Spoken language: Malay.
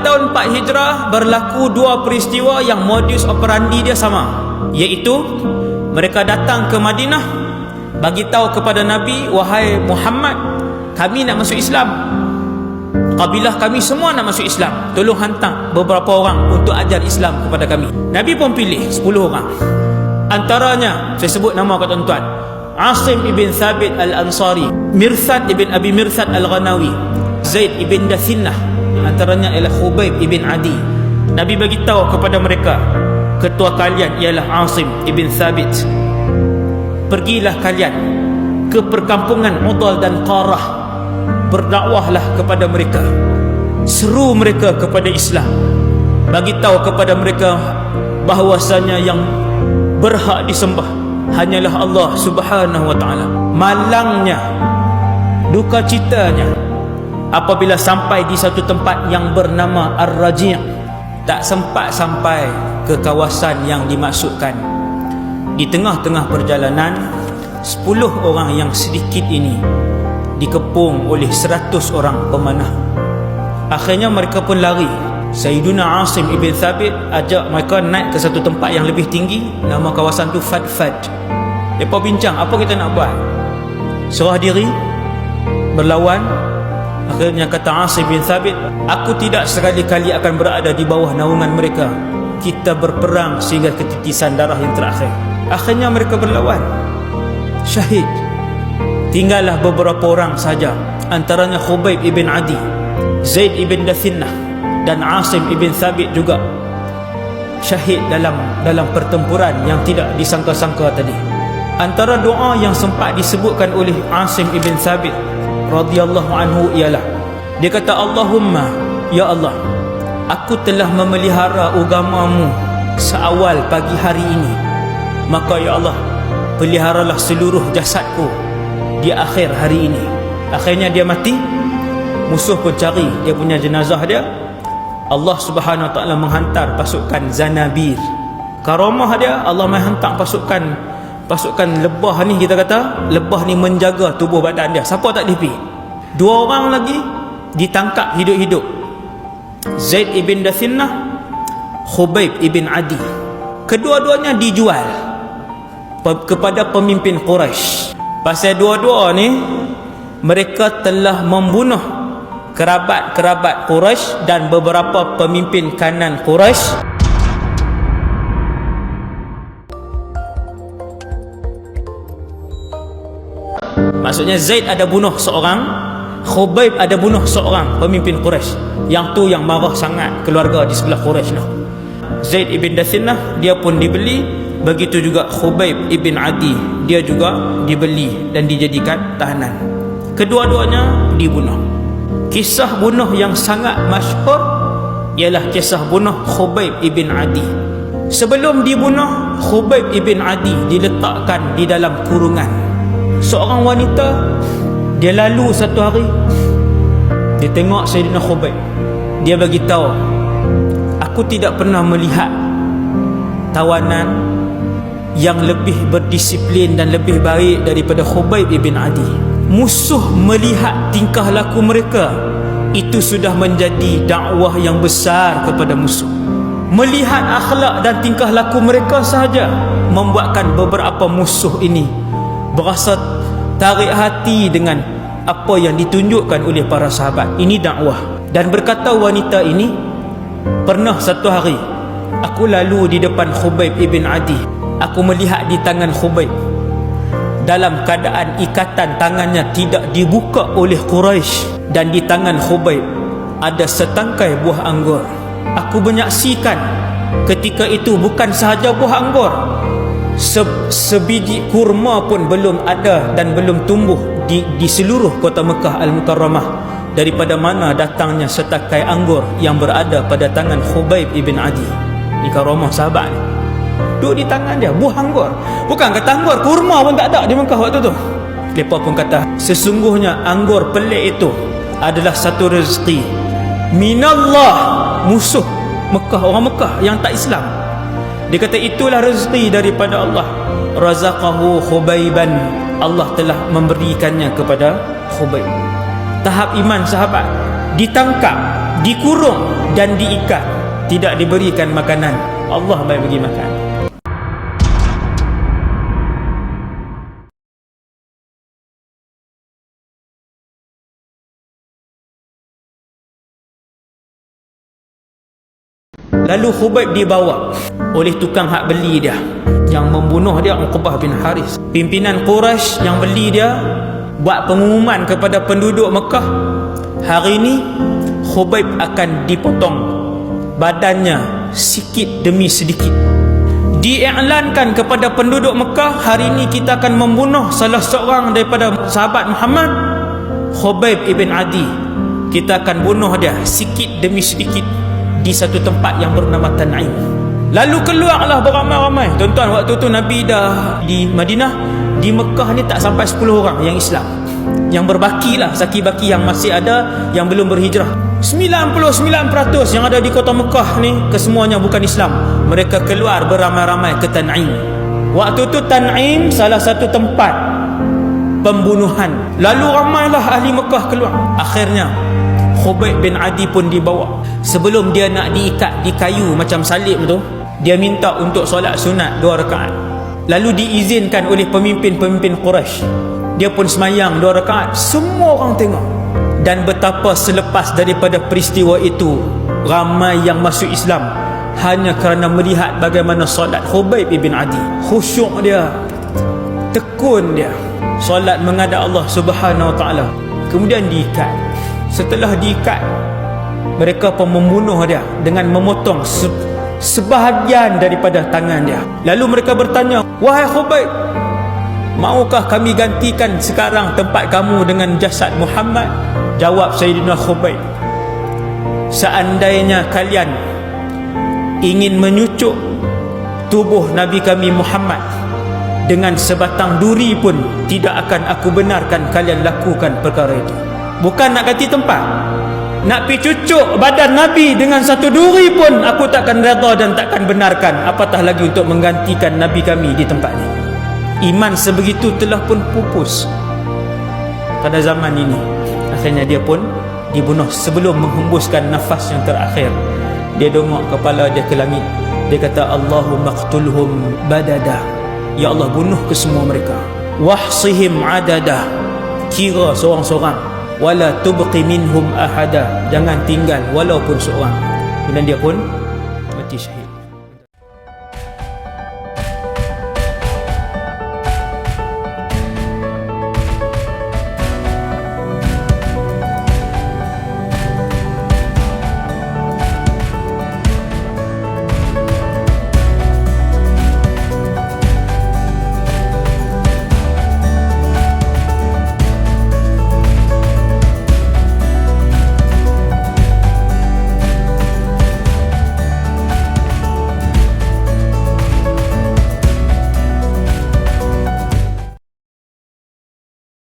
tahun 4 Hijrah berlaku dua peristiwa yang modus operandi dia sama, iaitu mereka datang ke Madinah bagi tahu kepada Nabi, wahai Muhammad, kami nak masuk Islam, kabilah kami semua nak masuk Islam, tolong hantar beberapa orang untuk ajar Islam kepada kami. Nabi pun pilih 10 orang. Antaranya, saya sebut nama kat tuan-tuan, Asim ibn Thabit al-Ansari, Mirthad ibn Abi Mirthad al-Ghanawi, Zaid ibn Dathinnah. Antaranya ialah Khubayb ibn Adi. Nabi bagi tahu kepada mereka, ketua kalian ialah Asim ibn Thabit. Pergilah kalian ke perkampungan Udal dan Qarah, berdakwahlah kepada mereka, seru mereka kepada Islam, bagi tahu kepada mereka bahawasanya yang berhak disembah hanyalah Allah Subhanahu wa taala. Malangnya, duka citanya apabila sampai di satu tempat yang bernama Ar-Raji', tak sempat sampai ke kawasan yang dimaksudkan. Di tengah-tengah perjalanan, 10 orang yang sedikit ini dikepung oleh 100 orang pemanah. Akhirnya mereka pun lari. Sayyiduna Asim ibn Thabit ajak mereka naik ke satu tempat yang lebih tinggi. Nama kawasan tu Fadfad. Mereka bincang, apa kita nak buat? Serah diri? Berlawan? Akhirnya kata Asim bin Thabit, aku tidak sekali-kali akan berada di bawah naungan mereka. Kita berperang sehingga ketitisan darah yang terakhir. Akhirnya mereka berlawan, syahid. Tinggallah beberapa orang saja, antaranya Khubayb ibn Adi, Zaid ibn Dathinnah dan Asim ibn Thabit juga syahid dalam pertempuran yang tidak disangka-sangka tadi. Antara doa yang sempat disebutkan oleh Asim ibn Thabit radhiyallahu anhu ialah, dia kata, Allahumma, ya Allah, aku telah memelihara agamamu seawal pagi hari ini, maka ya Allah, peliharalah seluruh jasadku di akhir hari ini. Akhirnya dia mati, musuh pun cari dia punya jenazah dia. Allah Subhanahu wa taala menghantar pasukan Zanabir. Karamah dia, Allah menghantar pasukan lebah ni, kita kata lebah ni menjaga tubuh badan dia, siapa tak dipi. 2 orang lagi ditangkap hidup-hidup, Zaid ibn Dathinnah, Khubayb ibn Adi. Kedua-duanya dijual kepada pemimpin Quraisy. Pasal dua-dua ni mereka telah membunuh kerabat-kerabat Quraisy dan beberapa pemimpin kanan Quraisy. Maksudnya Zaid ada bunuh seorang, Khubayb ada bunuh seorang pemimpin Quraisy. Yang tu yang marah sangat keluarga di sebelah Quraisy lah. Zaid ibn Dathinnah dia pun dibeli, begitu juga Khubayb ibn Adi, dia juga dibeli dan dijadikan tahanan. Kedua-duanya dibunuh. Kisah bunuh yang sangat masyhur ialah kisah bunuh Khubayb ibn Adi. Sebelum dibunuh, Khubayb ibn Adi diletakkan di dalam kurungan. Seorang wanita, dia lalu satu hari, dia tengok Sayyidina Khubayb, dia bagi tahu, aku tidak pernah melihat tawanan yang lebih berdisiplin dan lebih baik daripada Khubayb ibn Adi. Musuh melihat tingkah laku mereka, itu sudah menjadi dakwah yang besar kepada musuh. Melihat akhlak dan tingkah laku mereka sahaja membuatkan beberapa musuh ini berasa tarik hati dengan apa yang ditunjukkan oleh para sahabat. Ini dakwah. Dan berkata wanita ini, pernah satu hari aku lalu di depan Khubayb ibn Adi, aku melihat di tangan Khubayb, dalam keadaan ikatan tangannya tidak dibuka oleh Quraisy, dan di tangan Khubayb ada setangkai buah anggur. Aku menyaksikan ketika itu bukan sahaja buah anggur, sebiji kurma pun belum ada dan belum tumbuh di seluruh kota Mekah Al-Mukarramah, daripada mana datangnya setakai anggur yang berada pada tangan Khubayb ibn Adi. Ini karamah sahabat ni, duduk di tangan dia buah anggur. Bukan kata anggur, kurma pun tak ada di Mekah waktu tu. Mereka pun kata, sesungguhnya anggur pelik itu adalah satu rezeki minallah, musuh Mekah, orang Mekah yang tak Islam. Dia kata itulah rezeki daripada Allah. Razaqahu Khubayban, Allah telah memberikannya kepada Khubayb. Tahap iman sahabat, ditangkap dikurung dan diikat, tidak diberikan makanan. Allah bagi makan. Lalu Khubayb dibawa oleh tukang hak beli dia, yang membunuh dia Uqbah bin Haris. Pimpinan Quraisy yang beli dia buat pengumuman kepada penduduk Mekah, hari ini Khubayb akan dipotong badannya sikit demi sedikit. Diiklankan kepada penduduk Mekah, hari ini kita akan membunuh salah seorang daripada sahabat Muhammad, Khubayb ibn Adi. Kita akan bunuh dia sikit demi sedikit di satu tempat yang bernama Tan'im. Lalu keluarlah beramai-ramai. Tuan-tuan, waktu tu Nabi dah di Madinah. Di Mekah ni tak sampai 10 orang yang Islam. Yang berbaki lah, saki-baki yang masih ada, yang belum berhijrah. 99% yang ada di kota Mekah ni kesemuanya bukan Islam. Mereka keluar beramai-ramai ke Tan'im. Waktu tu Tan'im salah satu tempat pembunuhan. Lalu ramailah ahli Mekah keluar. Akhirnya Khubayb bin Adi pun dibawa. Sebelum dia nak diikat di kayu macam salib tu, dia minta untuk solat sunat 2 rakaat. Lalu diizinkan oleh pemimpin-pemimpin Quraisy. Dia pun semayang 2 rakaat. Semua orang tengok. Dan betapa selepas daripada peristiwa itu, ramai yang masuk Islam hanya kerana melihat bagaimana solat Khubayb bin Adi. Khusyuk dia, tekun dia, solat menghadap Allah Subhanahu Wa Taala. Kemudian diikat. Setelah diikat, mereka pun membunuh dia dengan memotong sebahagian daripada tangan dia. Lalu mereka bertanya, "Wahai Khubayb, maukah kami gantikan sekarang tempat kamu dengan jasad Muhammad?" Jawab Sayyidina Khubayb, "Seandainya kalian ingin menyucuk tubuh Nabi kami Muhammad dengan sebatang duri pun, tidak akan aku benarkan kalian lakukan perkara itu." Bukan nak ganti tempat, nak pergi cucuk badan Nabi dengan satu duri pun aku takkan redha dan takkan benarkan, apatah lagi untuk menggantikan Nabi kami di tempat ini. Iman sebegitu telah pun pupus pada zaman ini. Akhirnya dia pun dibunuh. Sebelum menghembuskan nafas yang terakhir, dia dongak kepala dia ke langit. Dia kata, "Allahumma qtulhum badada." Ya Allah, bunuh ke semua mereka. Wahsihim adada, kira seorang-seorang. Wala tubqi minhum ahada, jangan tinggal walaupun seorang. Kemudian dia pun mati syahid.